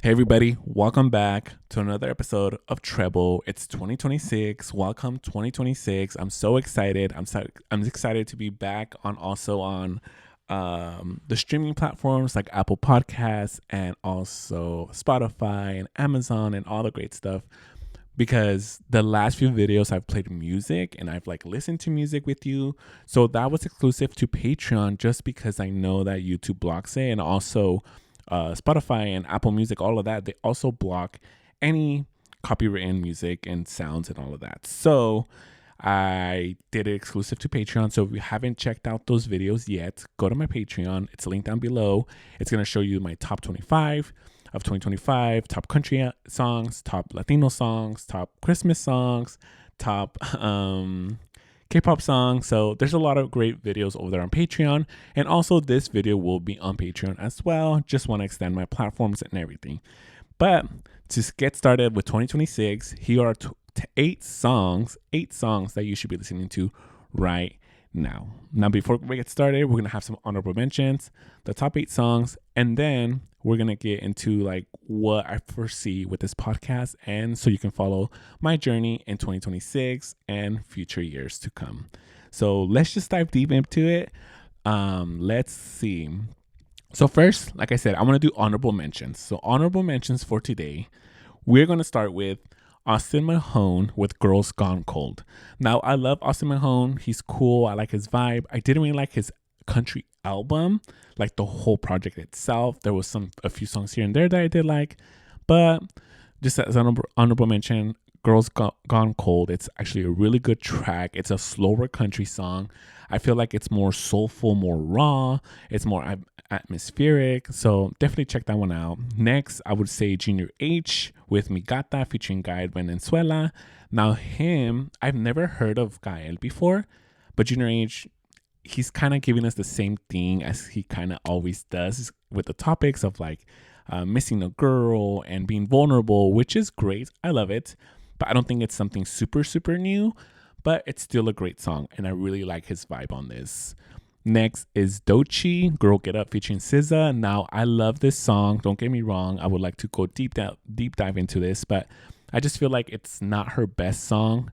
Hey everybody, welcome back to another episode of Treble. It's 2026. Welcome 2026. I'm so excited. I'm excited to be back on the streaming platforms like Apple Podcasts and also Spotify and Amazon and all the great stuff. Because the last few videos I've played music and I've listened to music with you. So that was exclusive to Patreon just because I know that YouTube blocks it, and also Spotify and Apple Music, all of that, they also block any copywritten music and sounds and all of that. So I did it exclusive to Patreon. So if you haven't checked out those videos yet, go to my Patreon. It's linked down below. It's going to show you my top 25 of 2025, top country songs, top Latino songs, top Christmas songs, top K-pop song. So there's a lot of great videos over there on Patreon. And also this video will be on Patreon as well. Just want to extend my platforms and everything. But to get started with 2026, here are eight songs that you should be listening to right now. Now, before we get started, we're going to have some honorable mentions, the top 8 songs, and then we're going to get into what I foresee with this podcast, and so you can follow my journey in 2026 and future years to come. So let's just dive deep into it. Let's see. So first, like I said, I want to do honorable mentions. So honorable mentions for today, we're going to start with Austin Mahone with Girls Gone Cold. Now, I love Austin Mahone. He's cool. I like his vibe. I didn't really like his country album, like the whole project itself. There was a few songs here and there that I did like, but just as an honorable mention, Girls Gone Cold. It's actually a really good track. It's a slower country song. I feel like it's more soulful, more raw. It's more atmospheric. So definitely check that one out. Next, I would say Junior H with Mi Gata featuring Gael Venezuela. Now I've never heard of Gael before, but Junior H, he's kind of giving us the same thing as he kind of always does with the topics of missing a girl and being vulnerable, which is great. I love it, but I don't think it's something super, super new, but it's still a great song, and I really like his vibe on this. Next is Doechii, Girl Get Up featuring SZA. Now, I love this song. Don't get me wrong. I would like to go deep dive into this, but I just feel like it's not her best song.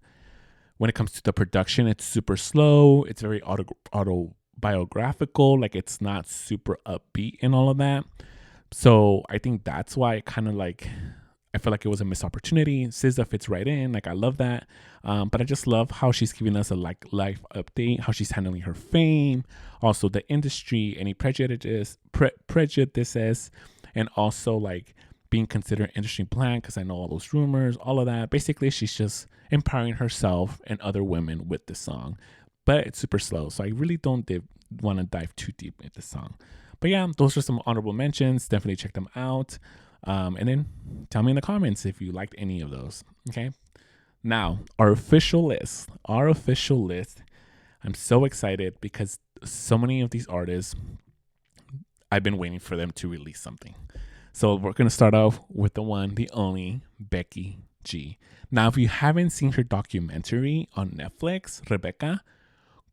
When it comes to the production, it's super slow. It's very autobiographical. It's not super upbeat and all of that. So I think that's why it kind of I feel like it was a missed opportunity. SZA fits right in. I love that. But I just love how she's giving us a life update, how she's handling her fame, also the industry, any prejudices, and also being considered industry plant, because I know all those rumors, all of that. Basically, she's just empowering herself and other women with this song. But it's super slow, so I really don't want to dive too deep into the song. But yeah, those are some honorable mentions. Definitely check them out. And then tell me in the comments if you liked any of those. Okay. Now, our official list. I'm so excited because so many of these artists, I've been waiting for them to release something. So we're going to start off with the one, the only, Becky G. Now, if you haven't seen her documentary on Netflix, Rebecca,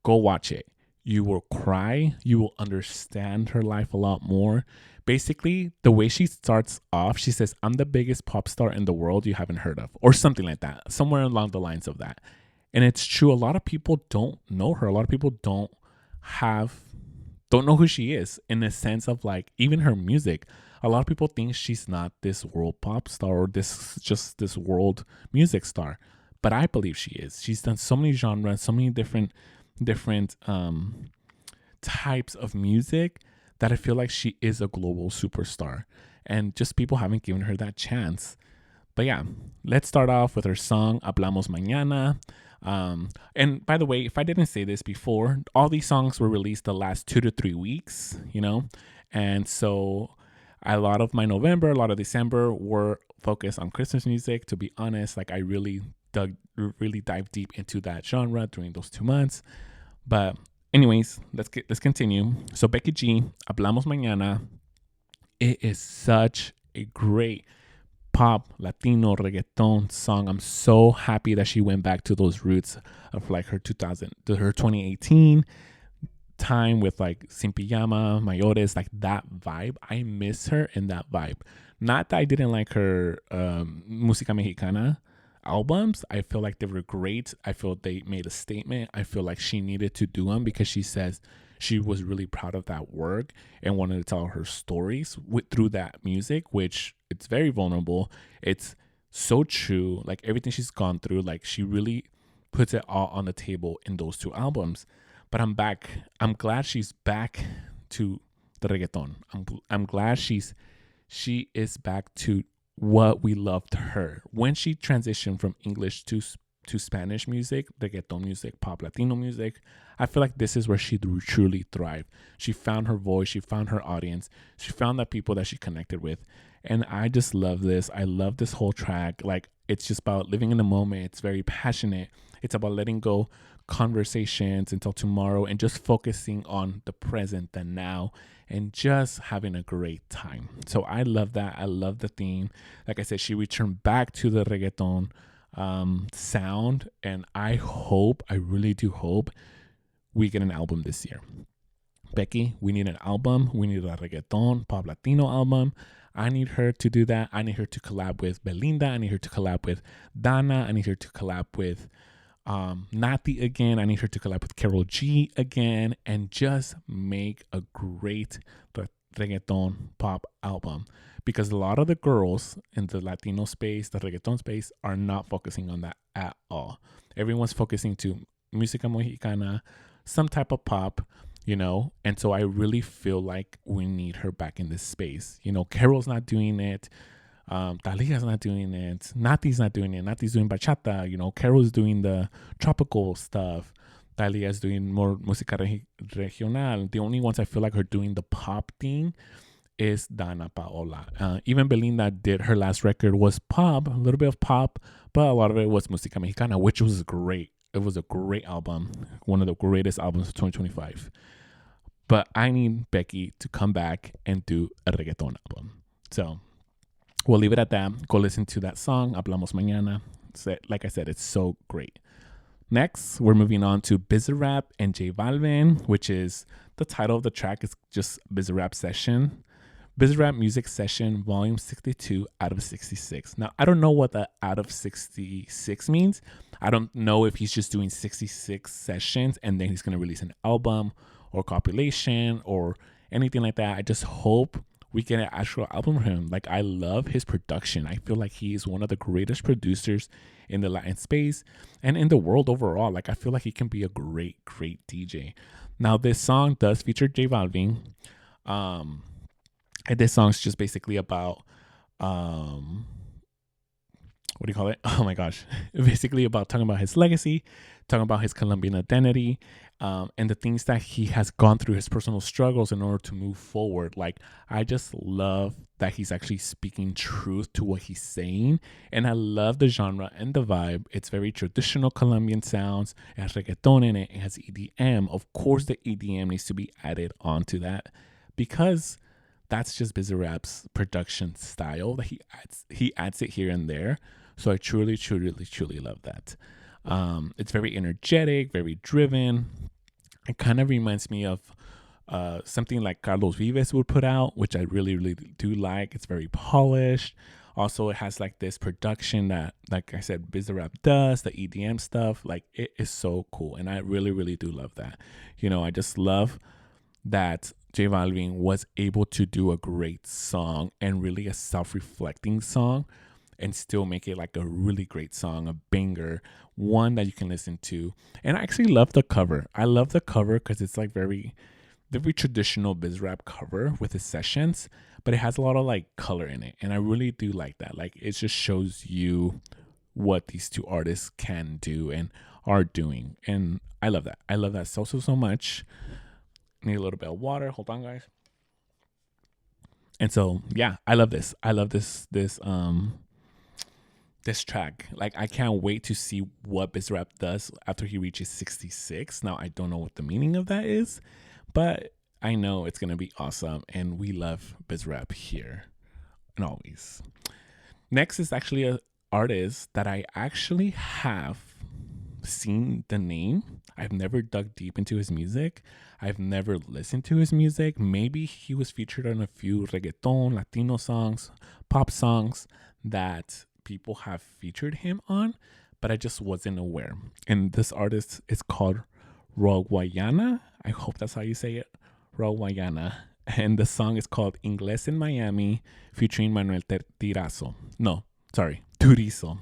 go watch it. You will cry. You will understand her life a lot more. Basically, the way she starts off, she says, I'm the biggest pop star in the world you haven't heard of, or something like that, somewhere along the lines of that. And it's true. A lot of people don't know her. A lot of people don't know who she is, in the sense of even her music. A lot of people think she's not this world pop star or this world music star, but I believe she is. She's done so many genres, so many different types of music, that I feel like she is a global superstar, and just people haven't given her that chance. But yeah, let's start off with her song Hablamos Mañana. And by the way, if I didn't say this before, all these songs were released the last 2 to 3 weeks, and so a lot of my November, a lot of December were focused on Christmas music. To be honest, I really dived deep into that genre during those 2 months. But anyways, let's continue. So Becky G, Hablamos Mañana. It is such a great pop, Latino, reggaeton song. I'm so happy that she went back to those roots of her 2018. time with like Sin Pijama, Mayores, like that vibe. I miss her in that vibe. Not that I didn't like her Música Mexicana albums. I feel like they were great. I feel they made a statement. I feel like she needed to do them because she says she was really proud of that work and wanted to tell her stories through that music, which it's very vulnerable. It's so true. Like everything she's gone through, like she really puts it all on the table in those two albums. But I'm back. I'm glad she's back to the reggaeton. I'm glad she is back to what we loved her when she transitioned from English to Spanish music, reggaeton music, pop Latino music. I feel like this is where she truly thrived. She found her voice, she found her audience, she found the people that she connected with. And I just love this. I love this whole track. Like it's just about living in the moment. It's very passionate. It's about letting go conversations until tomorrow and just focusing on the present, the now, and just having a great time. So I love that. I love the theme. Like I said, she returned back to the reggaeton sound, and I really do hope we get an album this year. Becky, we need an album. We need a reggaeton, pop Latino album. I need her to do that. I need her to collab with Belinda. I need her to collab with Dana. I need her to collab with Nati again. I need her to collab with Karol G again and just make a great reggaeton pop album, because a lot of the girls in the Latino space, the reggaeton space, are not focusing on that at all. Everyone's focusing to música mexicana, some type of pop, and so I really feel like we need her back in this space. Carol's not doing it. Talia's not doing it. Nati's not doing it. Nati's doing bachata. Carol's doing the tropical stuff. Talia's doing more música regional. The only ones I feel like are doing the pop thing is Dana Paola. Even Belinda did her last record was pop, a little bit of pop, but a lot of it was música mexicana, which was great. It was a great album, one of the greatest albums of 2025. But I need Becky to come back and do a reggaeton album. So we'll leave it at that. Go listen to that song, Hablamos Mañana. Like I said, it's so great. Next, we're moving on to Bizarrap and J Balvin, which is the title of the track is just Bizarrap Session. Bizarrap Music Session, Volume 62 out of 66. Now, I don't know what the out of 66 means. I don't know if he's just doing 66 sessions and then he's going to release an album or compilation or anything like that. I just hope we get an actual album from him. Like, I love his production. I feel like he is one of the greatest producers in the Latin space and in the world overall. Like, I feel like he can be a great, great DJ. Now, this song does feature J Balvin. And this song's just basically about, what do you call it? Oh my gosh. Basically about talking about his legacy, talking about his Colombian identity, and the things that he has gone through, his personal struggles in order to move forward. Like, I just love that he's actually speaking truth to what he's saying. And I love the genre and the vibe. It's very traditional Colombian sounds. It has reggaeton in it. It has EDM. Of course, the EDM needs to be added onto that because that's just Bizarrap's production style that he adds it here and there. So I truly, truly, truly love that. It's very energetic, very driven. It kind of reminds me of something like Carlos Vives would put out, which I really, really do like. It's very polished. Also, it has like this production that, like I said, Bizarrap does, the EDM stuff. Like, it is so cool. And I really, really do love that. I just love that J Balvin was able to do a great song and really a self-reflecting song and still make it like a really great song, a banger, one that you can listen to. And I actually love the cover. I love the cover because it's like very traditional Bizarrap cover with his sessions, but it has a lot of like color in it. And I really do like that. Like, it just shows you what these two artists can do and are doing. And I love that. I love that so much. Need a little bit of water. Hold on, guys. And so, yeah, I love this. I love this track. Like, I can't wait to see what Bizarrap does after he reaches 66. Now, I don't know what the meaning of that is, but I know it's going to be awesome. And we love Bizarrap here and always. Next is actually an artist that I actually have seen the name. I've never dug deep into his music. I've never listened to his music. Maybe he was featured on a few reggaeton, Latino songs, pop songs that people have featured him on, but I just wasn't aware. And this artist is called Roguayana. I hope that's how you say it. Roguayana. And the song is called Inglés en Miami, featuring Manuel Tirazo. No, sorry, Turizo.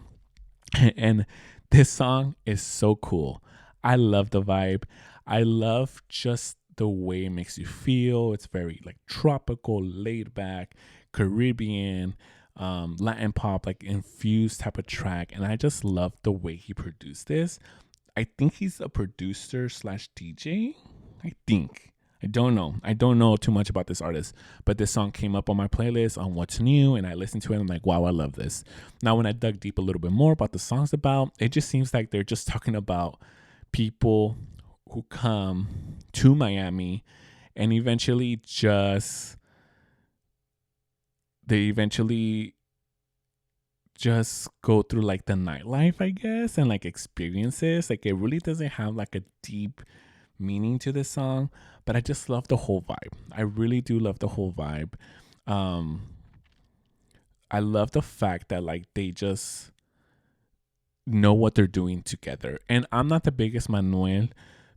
And this song is so cool. I love the vibe. I love just the way it makes you feel. It's very like tropical, laid back, Caribbean, Latin pop, like infused type of track. And I just love the way he produced this. I think he's a producer slash DJ. I think. I don't know. I don't know too much about this artist, but this song came up on my playlist on What's New, and I listened to it. And I'm like, wow, I love this. Now, when I dug deep a little bit more about the song's about, it just seems like they're just talking about people who come to Miami and eventually just go through like the nightlife, I guess, and like experiences. Like it really doesn't have like a deep meaning to this song, but I just love the whole vibe. I really do love the whole vibe. I love the fact that like they just know what they're doing together. And I'm not the biggest Manuel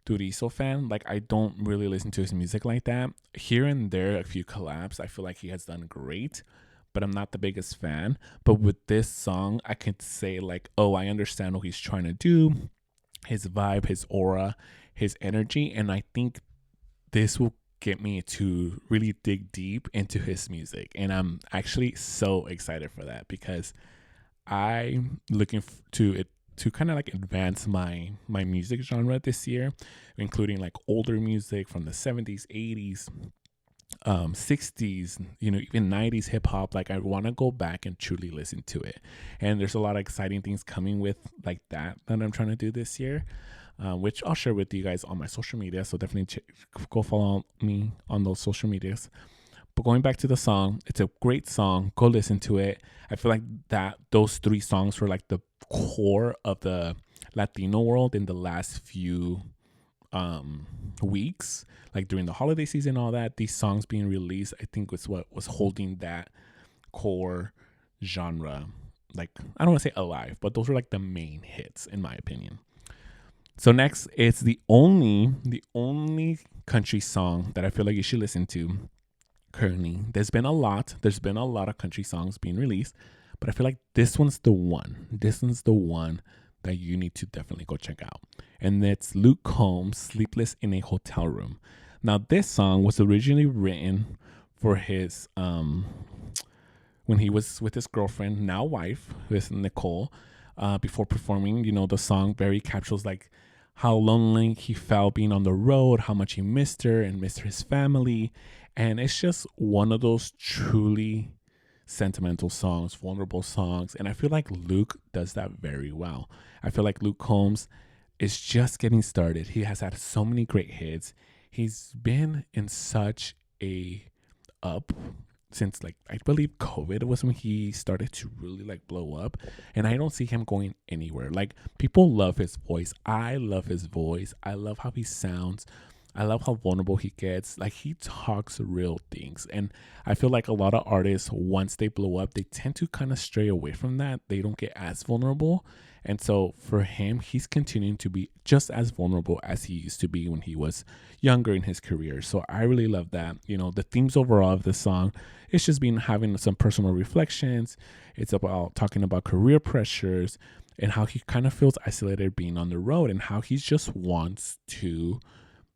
Turizo fan. Like I don't really listen to his music like that. Here and there, a few collabs, I feel like he has done great, but I'm not the biggest fan. But with this song, I could say like, oh, I understand what he's trying to do, his vibe, his aura, his energy. And I think this will get me to really dig deep into his music. And I'm actually so excited for that because I'm looking to it to kind of like advance my music genre this year, including like older music from the 70s, 80s, 60s, even 90s hip hop. Like I want to go back and truly listen to it. And there's a lot of exciting things coming with like that I'm trying to do this year, which I'll share with you guys on my social media. So definitely go follow me on those social medias. But going back to the song, it's a great song. Go listen to it. I feel like those 3 songs were like the core of the Latino world in the last few weeks, like during the holiday season, all that. These songs being released, I think was what was holding that core genre, like I don't want to say alive, but those were like the main hits in my opinion. So next, it's the only country song that I feel like you should listen to currently. There's been a lot of country songs being released, but I feel like this one's the one that you need to definitely go check out. And it's Luke Combs' Sleepless in a Hotel Room. Now, this song was originally written for his, when he was with his girlfriend, now wife, with Nicole, before performing. The song very captures like how lonely he felt being on the road, how much he missed her and missed his family. And it's just one of those truly sentimental songs, vulnerable songs. And I feel like Luke does that very well. I feel like Luke Combs is just getting started. He has had so many great hits. He's been in such a up since like I believe COVID was when he started to really like blow up, and I don't see him going anywhere. Like people love his voice. I love his voice. I love how he sounds. I love how vulnerable he gets. Like he talks real things. And I feel like a lot of artists, once they blow up, they tend to kind of stray away from that. They don't get as vulnerable. And so for him, he's continuing to be just as vulnerable as he used to be when he was younger in his career. So I really love that. The themes overall of this song, it's just been having some personal reflections. It's about talking about career pressures and how he kind of feels isolated being on the road and how he just wants to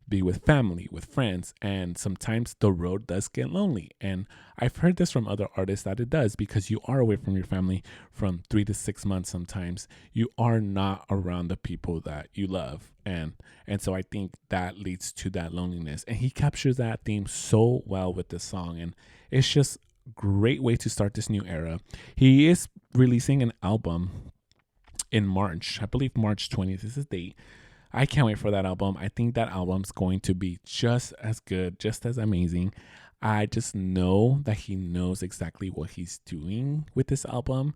be with family, with friends, and sometimes the road does get lonely. And I've heard this from other artists that it does, because you are away from your family from 3 to 6 months. Sometimes you are not around the people that you love, and so I think that leads to that loneliness, and he captures that theme so well with this song. And it's just a great way to start this new era. He is releasing an album in March, I believe March 20th is his date. I can't wait for that album. I think that album's going to be just as good, just as amazing. I just know that he knows exactly what he's doing with this album.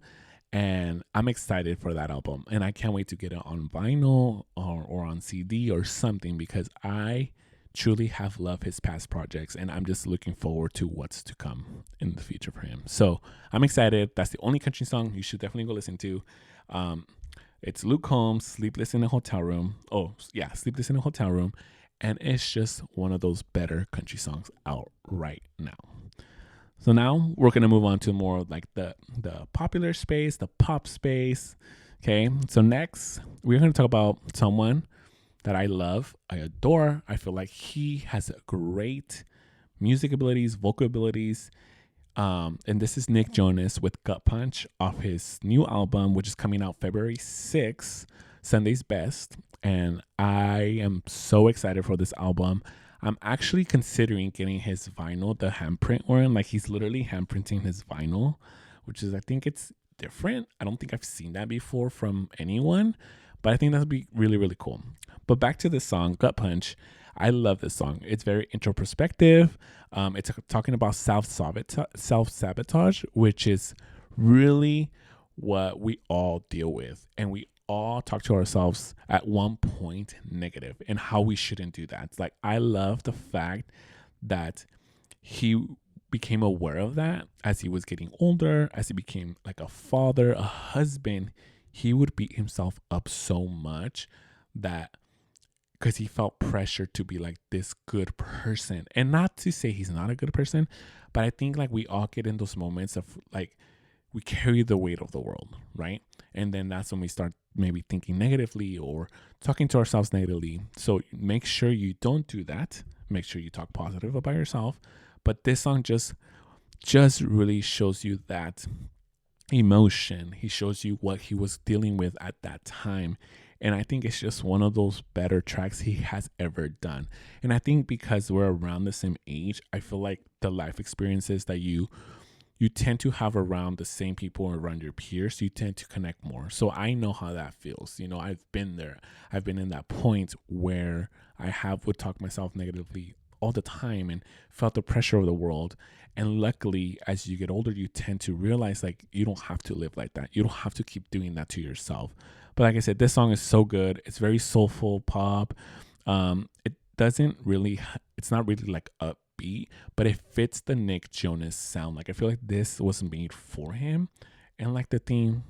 And I'm excited for that album. And I can't wait to get it on vinyl or on CD or something, because I truly have loved his past projects. And I'm just looking forward to what's to come in the future for him. So I'm excited. That's the only country song you should definitely go listen to. It's Luke Combs, Sleepless in a Hotel Room. Oh, yeah, Sleepless in a Hotel Room. And it's just one of those better country songs out right now. So now we're going to move on to more of like the popular space, the pop space. Okay. So next, we're going to talk about someone that I love, I adore. I feel like he has great music abilities, vocal abilities. And this is Nick Jonas with Gut Punch off his new album, which is coming out February 6th, Sunday's Best. And I am so excited for this album. I'm actually considering getting his vinyl, the handprint one. Like, he's literally handprinting his vinyl, which is, I think it's different. I don't think I've seen that before from anyone, but I think that would be really, really cool. But back to this song, Gut Punch. I love this song. It's very introspective. It's talking about self-sabotage, which is really what we all deal with. And we all talk to ourselves at one point negative, and how we shouldn't do that. It's like, I love the fact that he became aware of that as he was getting older, as he became like a father, a husband. He would beat himself up so much that because he felt pressure to be like this good person. And not to say he's not a good person, but I think like we all get in those moments of like, we carry the weight of the world, right? And then that's when we start maybe thinking negatively or talking to ourselves negatively. So make sure you don't do that. Make sure you talk positive about yourself. But this song just really shows you that emotion. He shows you what he was dealing with at that time. And I think it's just one of those better tracks he has ever done. And I think because we're around the same age, I feel like the life experiences that you tend to have around the same people around your peers, you tend to connect more. So I know how that feels. You know, I've been there. I've been in that point where would talk myself negatively all the time and felt the pressure of the world. And luckily, as you get older, you tend to realize like you don't have to live like that. You don't have to keep doing that to yourself. But like I said, this song is so good. It's very soulful pop. It's not really like upbeat, but it fits the Nick Jonas sound. Like, I feel like this was made for him. And like the theme,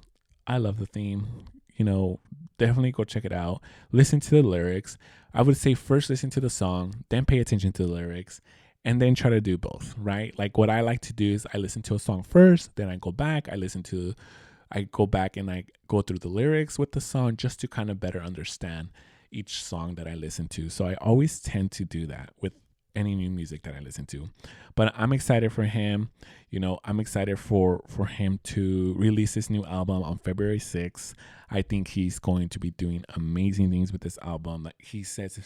I love the theme. You know, definitely go check it out. Listen to the lyrics. I would say first listen to the song, then pay attention to the lyrics, and then try to do both, right? Like, what I like to do is I listen to a song first, then I go back, I go back and I go through the lyrics with the song just to kind of better understand each song that I listen to. So I always tend to do that with any new music that I listen to. But I'm excited for him. You know, I'm excited for him to release this new album on February 6th. I think he's going to be doing amazing things with this album. Like he says,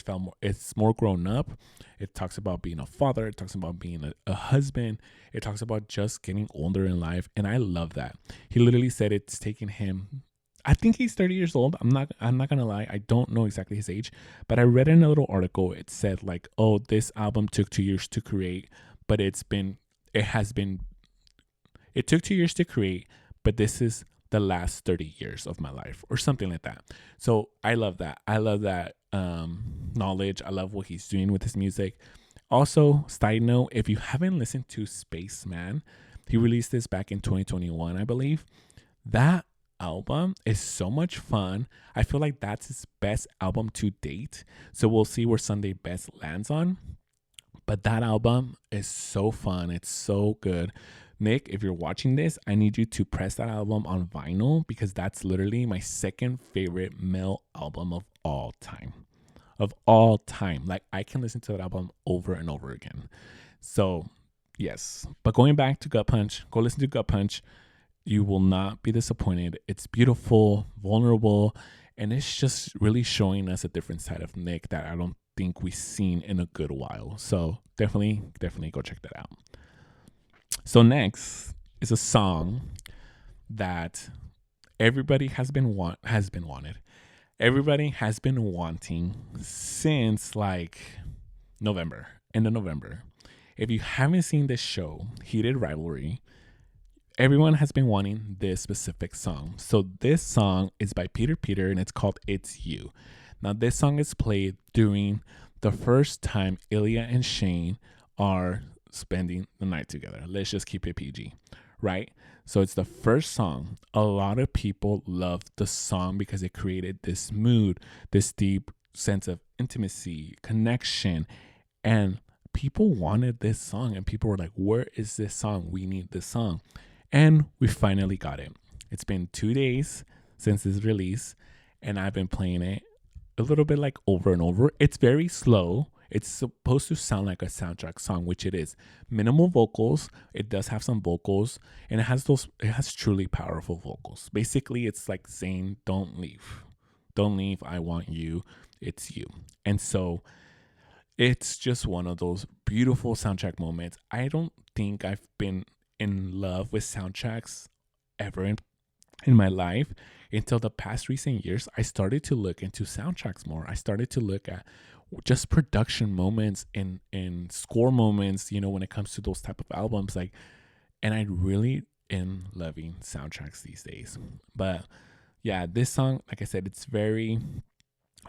it's more grown up. It talks about being a father. It talks about being a husband. It talks about just getting older in life. And I love that. He literally said it's taken him, I think he's 30 years old. I'm not gonna lie. I don't know exactly his age, but I read in a little article. It said like, oh, this album took 2 years to create, but it took 2 years to create, but this is the last 30 years of my life or something like that. So I love that. I love that knowledge. I love what he's doing with his music. Also, side note, if you haven't listened to Spaceman, he released this back in 2021, I believe. That album is so much fun. I feel like that's his best album to date. So we'll see where Sunday Best lands on. But that album is so fun. It's so good. Nick, if you're watching this, I need you to press that album on vinyl because that's literally my second favorite male album of all time. Of all time. Like, I can listen to that album over and over again. So, yes. But going back to Gut Punch, go listen to Gut Punch. You will not be disappointed. It's beautiful, vulnerable, and it's just really showing us a different side of Nick that I don't think we've seen in a good while. So definitely go check that out. So next is a song that everybody has been wanted. Everybody has been wanting since like end of November. If you haven't seen this show, Heated Rivalry, everyone has been wanting this specific song. So this song is by Peter and it's called It's You. Now this song is played during the first time Ilya and Shane are spending the night together. Let's just keep it PG, right? So it's the first song. A lot of people loved the song because it created this mood, this deep sense of intimacy, connection, and people wanted this song and people were like, where is this song? We need this song. And we finally got it. It's been 2 days since its release, and I've been playing it a little bit like over and over. It's very slow. It's supposed to sound like a soundtrack song, which it is. Minimal vocals. It does have some vocals, and it has truly powerful vocals. Basically, it's like saying, don't leave. Don't leave. I want you. It's you. And so it's just one of those beautiful soundtrack moments. I don't think I've been in love with soundtracks ever in my life until the past recent years. I started to look into soundtracks more. I started to look at just production moments and score moments, when it comes to those type of albums. And I really am loving soundtracks these days. But yeah, this song, like I said, it's very,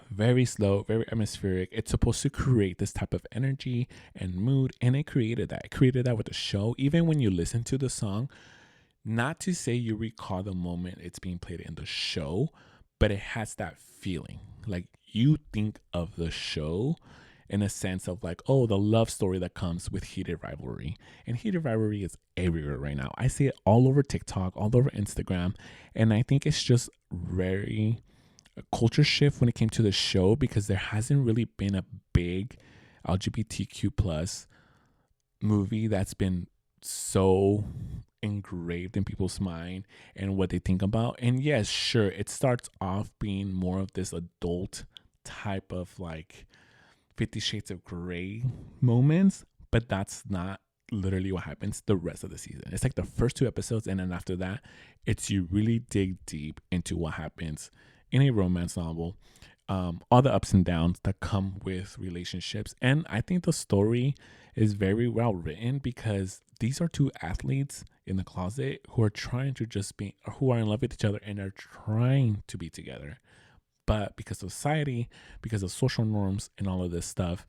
very slow, very atmospheric. It's supposed to create this type of energy and mood, and it created that. It created that with the show. Even when you listen to the song, not to say you recall the moment it's being played in the show, but it has that feeling. Like you think of the show in a sense of like, oh, the love story that comes with Heated Rivalry. And Heated Rivalry is everywhere right now. I see it all over TikTok, all over Instagram. And I think it's just very a culture shift when it came to the show, because there hasn't really been a big LGBTQ plus movie that's been so engraved in people's mind and what they think about. And yes, sure, it starts off being more of this adult type of like 50 Shades of Grey moments, but that's not literally what happens the rest of the season. It's like the first 2 episodes, and then after that, it's you really dig deep into what happens in a romance novel, all the ups and downs that come with relationships. And I think the story is very well written because these are 2 athletes in the closet who are trying to who are in love with each other and are trying to be together. But because of society, because of social norms and all of this stuff,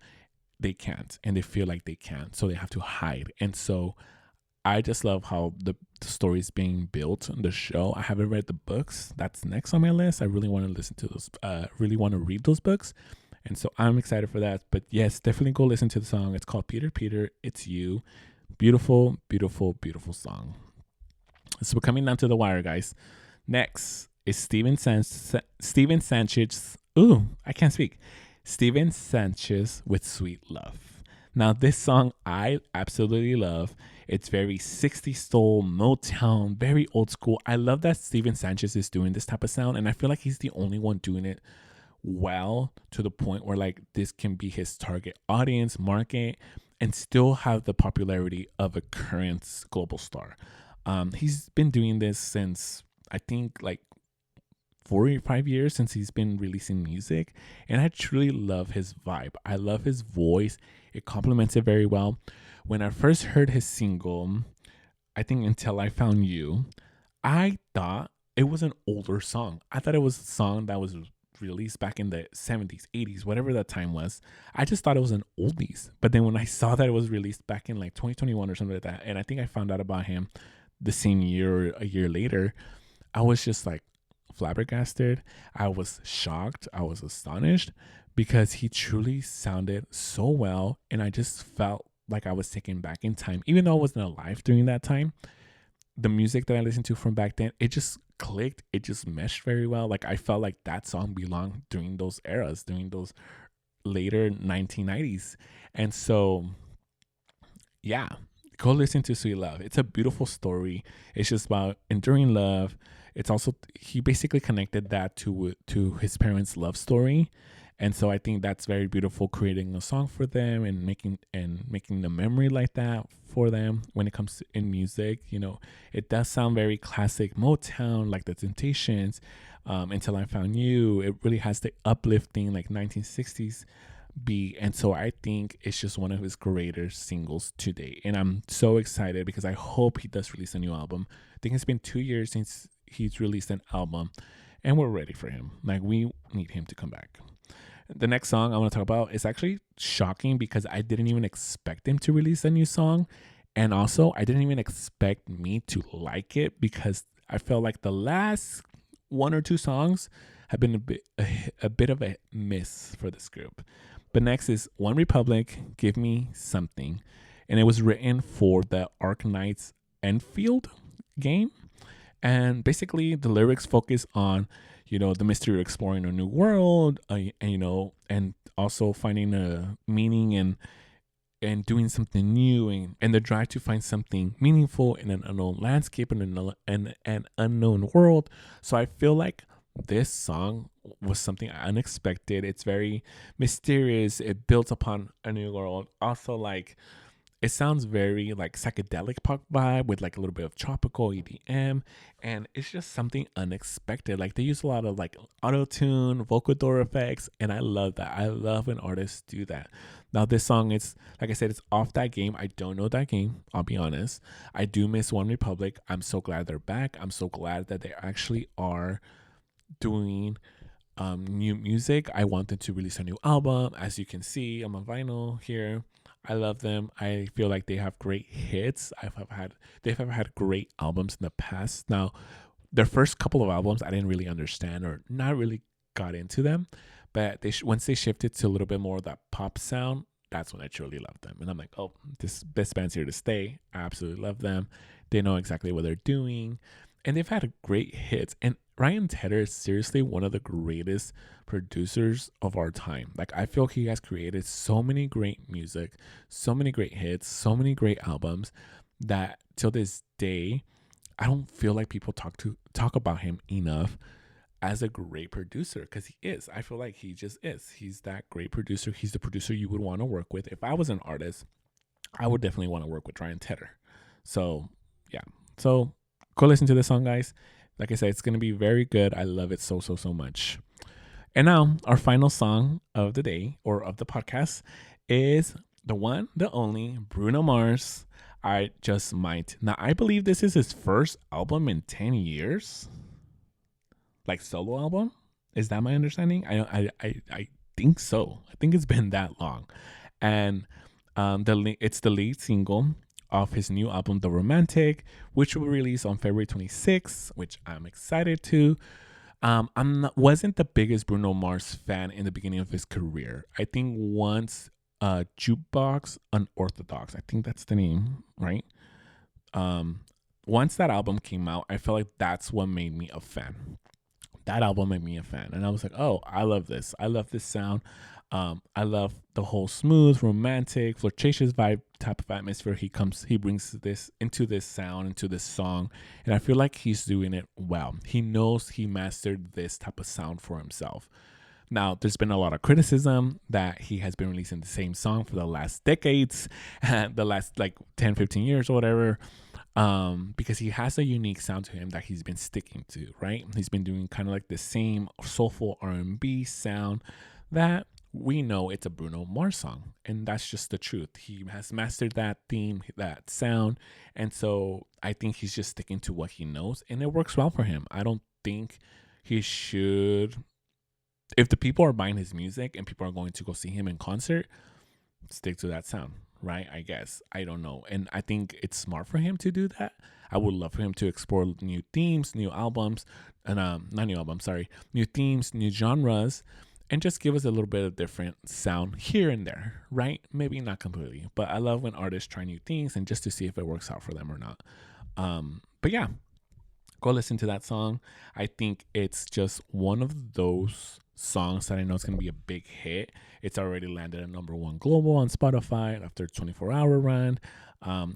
they can't, and they feel like they can't. So they have to hide. And so I just love how the story is being built in the show. I haven't read the books. That's next on my list. I really want to listen to those, really want to read those books. And so I'm excited for that. But yes, definitely go listen to the song. It's called Peter, It's You. Beautiful, beautiful, beautiful song. So we're coming down to the wire, guys. Next is Steven Sanchez. Ooh, I can't speak. Steven Sanchez with Sweet Love. Now, this song I absolutely love. It's very 60s soul, Motown, very old school. I love that Steven Sanchez is doing this type of sound, and I feel like he's the only one doing it well, to the point where like this can be his target audience market and still have the popularity of a current global star. He's been doing this since I think like 4 or 5 years since he's been releasing music, and I truly love his vibe. I love his voice. It complements it very well. When I first heard his single, I think Until I Found You, I thought it was an older song. I thought it was a song that was released back in the 70s, 80s, whatever that time was. I just thought it was an oldies. But then when I saw that it was released back in like 2021 or something like that, and I think I found out about him the same year or a year later, I was just like flabbergasted. I was shocked. I was astonished because he truly sounded so well, and I just felt like I was taken back in time. Even though I wasn't alive during that time, the music that I listened to from back then, it just clicked. It just meshed very well. Like I felt like that song belonged during those eras, during those later 1990s. And so, yeah, go listen to Sweet Love. It's a beautiful story. It's just about enduring love. It's also, he basically connected that to his parents' love story. And so I think that's very beautiful, creating a song for them and making the memory like that for them when it comes to in music. You know, it does sound very classic Motown, like the Temptations, Until I Found You. It really has the uplifting like 1960s be. And so I think it's just one of his greater singles to date. And I'm so excited because I hope he does release a new album. I think it's been 2 years since he's released an album, and we're ready for him. Like, we need him to come back. The next song I want to talk about is actually shocking because I didn't even expect him to release a new song. And also, I didn't even expect me to like it because I felt like the last one or two songs have been a bit of a miss for this group. But next is One Republic, Give Me Something. And it was written for the Ark Knights Enfield game. And basically, the lyrics focus on, the mystery of exploring a new world, and also finding a meaning and doing something new, and the drive to find something meaningful in an unknown landscape and an unknown world. So I feel like this song was something unexpected. It's very mysterious. It builds upon a new world. Also, like, it sounds very like psychedelic pop vibe with like a little bit of tropical EDM, and it's just something unexpected. Like, they use a lot of like auto tune, vocal door effects, and I love that. I love when artists do that. Now, this song is, like I said, it's off that game. I don't know that game, I'll be honest. I do miss One Republic. I'm so glad they're back. I'm so glad that they actually are doing new music. I want them to release a new album. As you can see, I'm on vinyl here. I love them. I feel like they have great hits. They've had great albums in the past. Now, their first couple of albums I didn't really understand or not really got into them, but once they shifted to a little bit more of that pop sound, that's when I truly loved them. And I'm like, oh, this band's here to stay. I absolutely love them. They know exactly what they're doing, and they've had great hits. And Ryan Tedder is seriously one of the greatest producers of our time. Like, I feel he has created so many great music, so many great hits, so many great albums that till this day, I don't feel like people talk about him enough as a great producer, because he is. I feel like he just is. He's that great producer. He's the producer you would want to work with. If I was an artist, I would definitely want to work with Ryan Tedder. So, yeah. So, go listen to this song, guys. Like I said, it's going to be very good. I love it so, so, so much. And now, our final song of the day, or of the podcast, is the one, the only, Bruno Mars, I Just Might. Now, I believe this is his first album in 10 years. Like, solo album? Is that my understanding? I think so. I think it's been that long. And it's the lead single of his new album, The Romantic, which will release on February 26th, which I'm excited to. Wasn't the biggest Bruno Mars fan in the beginning of his career. I think once Jukebox Unorthodox, I think that's the name, right? Once that album came out, I felt like that's what made me a fan. That album made me a fan, and I was like, oh, I love this. I love this sound. I love the whole smooth, romantic, flirtatious vibe type of atmosphere he brings this into this sound, into this song. And I feel like he's doing it well. He knows he mastered this type of sound for himself. Now, there's been a lot of criticism that he has been releasing the same song for the last decades, the last like 10, 15 years or whatever. Because he has a unique sound to him that he's been sticking to, right? He's been doing kind of like the same soulful R&B sound that we know it's a Bruno Mars song, and that's just the truth. He has mastered that theme, that sound, and so I think he's just sticking to what he knows, and it works well for him. I don't think he should, if the people are buying his music and people are going to go see him in concert, stick to that sound, right? I guess. I don't know. And I think it's smart for him to do that. I would love for him to explore new themes, new albums, and not new albums, sorry, new themes, new genres, and just give us a little bit of different sound here and there, right? Maybe not completely, but I love when artists try new things and just to see if it works out for them or not. But yeah, go listen to that song. I think it's just one of those songs that I know it's going to be a big hit. It's already landed at #1 global on Spotify after a 24-hour run.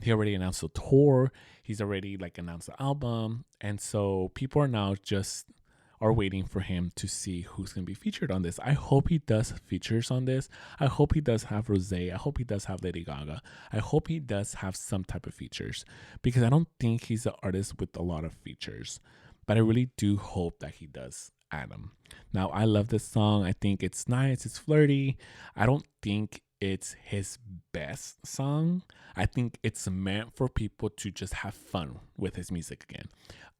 He already announced a tour. He's already like announced the album. And so people are now just are waiting for him to see who's going to be featured on this. I hope he does features on this. I hope he does have Rosé. I hope he does have Lady Gaga. I hope he does have some type of features, because I don't think he's an artist with a lot of features, but I really do hope that he does. Adam. Now, I love this song. I think it's nice, it's flirty. I don't think it's his best song. I think it's meant for people to just have fun with his music again.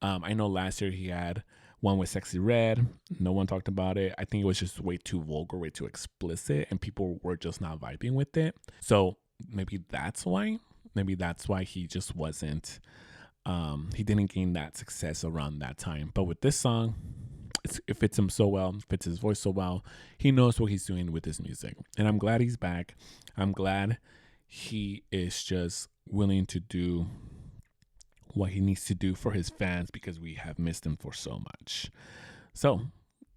I know last year he had one with Sexy Red. No one talked about it. I think it was just way too vulgar, way too explicit, and people were just not vibing with it. So maybe that's why. Maybe that's why he just wasn't. He didn't gain that success around that time. But with this song, it fits him so well, fits his voice so well. He knows what he's doing with his music. And I'm glad he's back. I'm glad he is just willing to do what he needs to do for his fans because we have missed him for so much. So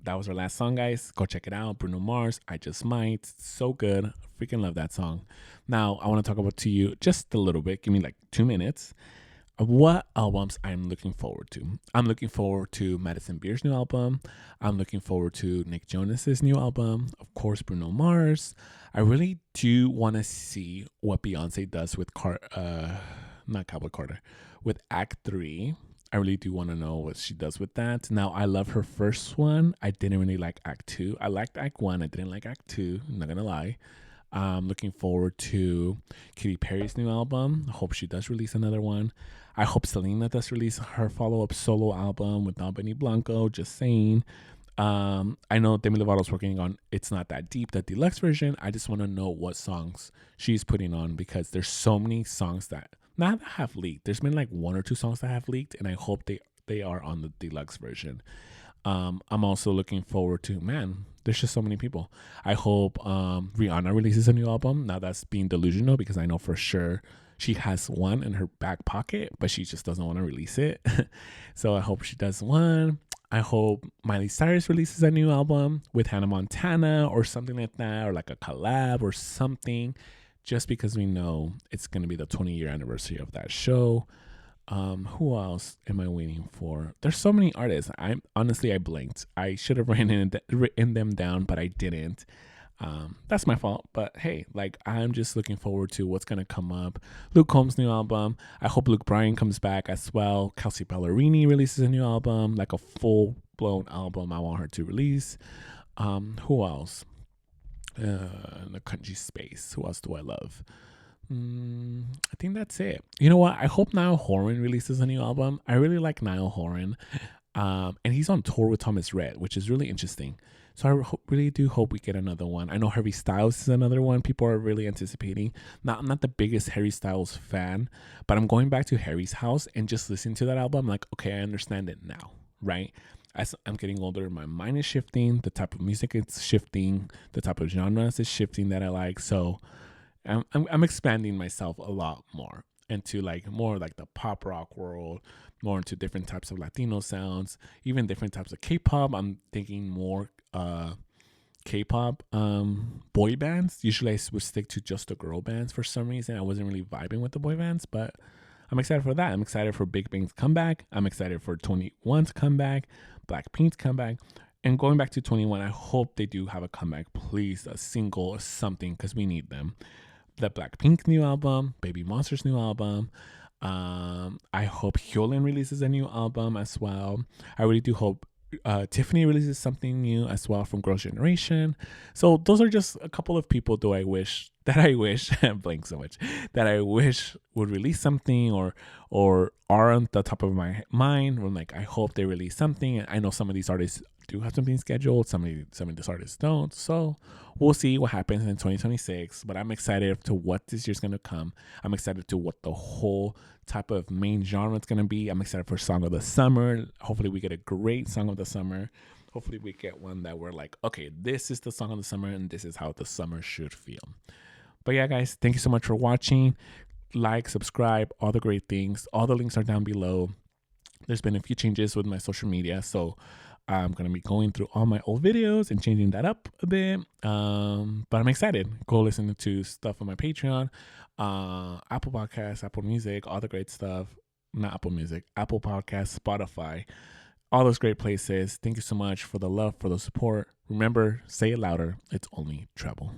that was our last song, guys. Go check it out. Bruno Mars, I Just Might. So good. Freaking love that song. Now, I want to talk about to you just a little bit. Give me like 2 minutes. What albums I'm looking forward to. I'm looking forward to Madison Beer's new album. I'm looking forward to Nick Jonas's new album. Of course, Bruno Mars. I really do want to see what Beyonce does with not Cowboy Carter, with Act 3. I really do want to know what she does with that. Now, I love her first one. I didn't really like Act 2. I liked Act 1. I didn't like Act 2. I'm not going to lie. I'm looking forward to Katy Perry's new album. I hope she does release another one. I hope Selena does release her follow-up solo album without Benny Blanco. Just saying. I know Demi Lovato's working on It's Not That Deep, the deluxe version. I just want to know what songs she's putting on because there's so many songs that not have leaked. There's been like 1 or 2 songs that have leaked, and I hope they are on the deluxe version. I'm also looking forward to, man, there's just so many people. I hope Rihanna releases a new album. Now that's being delusional because I know for sure she has one in her back pocket, but she just doesn't want to release it. So I hope she does one. I hope Miley Cyrus releases a new album with Hannah Montana or something like that, or like a collab or something, just because we know it's going to be the 20-year anniversary of that show. Who else am I waiting for? There's so many artists. I blanked. I should have written them down, but I didn't. That's my fault. But hey, like I'm just looking forward to what's gonna come up. Luke Combs' new album. I hope Luke Bryan comes back as well. Kelsey Ballerini releases a new album, like a full-blown album. I want her to release. Who else? In the country space. Who else do I love? I think that's it. You know what? I hope Niall Horan releases a new album. I really like Niall Horan. And he's on tour with Thomas Rhett, which is really interesting. So I really do hope we get another one. I know Harry Styles is another one people are really anticipating. Now, I'm not the biggest Harry Styles fan, but I'm going back to Harry's house and just listening to that album. I'm like, okay, I understand it now, right? As I'm getting older, my mind is shifting. The type of music is shifting. The type of genres is shifting that I like. So I'm expanding myself a lot more into like more like the pop rock world, more into different types of Latino sounds, even different types of K-pop. I'm thinking more K-pop boy bands. Usually I would stick to just the girl bands for some reason. I wasn't really vibing with the boy bands, but I'm excited for that. I'm excited for Big Bang's comeback. I'm excited for 21's comeback, Blackpink's comeback. And going back to 21, I hope they do have a comeback. Please, a single or something, because we need them. The Blackpink new album, Baby Monster's new album. I hope Hyolyn releases a new album as well. I really do hope Tiffany releases something new as well from Girls' Generation. So those are just a couple of people I wish I'm blank so much, that I wish would release something or are on the top of my mind. I'm like, I hope they release something. I know some of these artists do have something scheduled. Some of these artists don't. So we'll see what happens in 2026. But I'm excited to what this year's going to come. I'm excited to what the whole type of main genre is going to be. I'm excited for Song of the Summer. Hopefully we get a great Song of the Summer. Hopefully we get one that we're like, okay, this is the Song of the Summer and this is how the summer should feel. But yeah, guys, thank you so much for watching. Like, subscribe, all the great things. All the links are down below. There's been a few changes with my social media, so I'm going to be going through all my old videos and changing that up a bit. But I'm excited. Go listen to stuff on my Patreon, Apple Podcasts, Apple Music, all the great stuff. Not Apple Music, Apple Podcasts, Spotify, all those great places. Thank you so much for the love, for the support. Remember, say it louder. It's only Treble.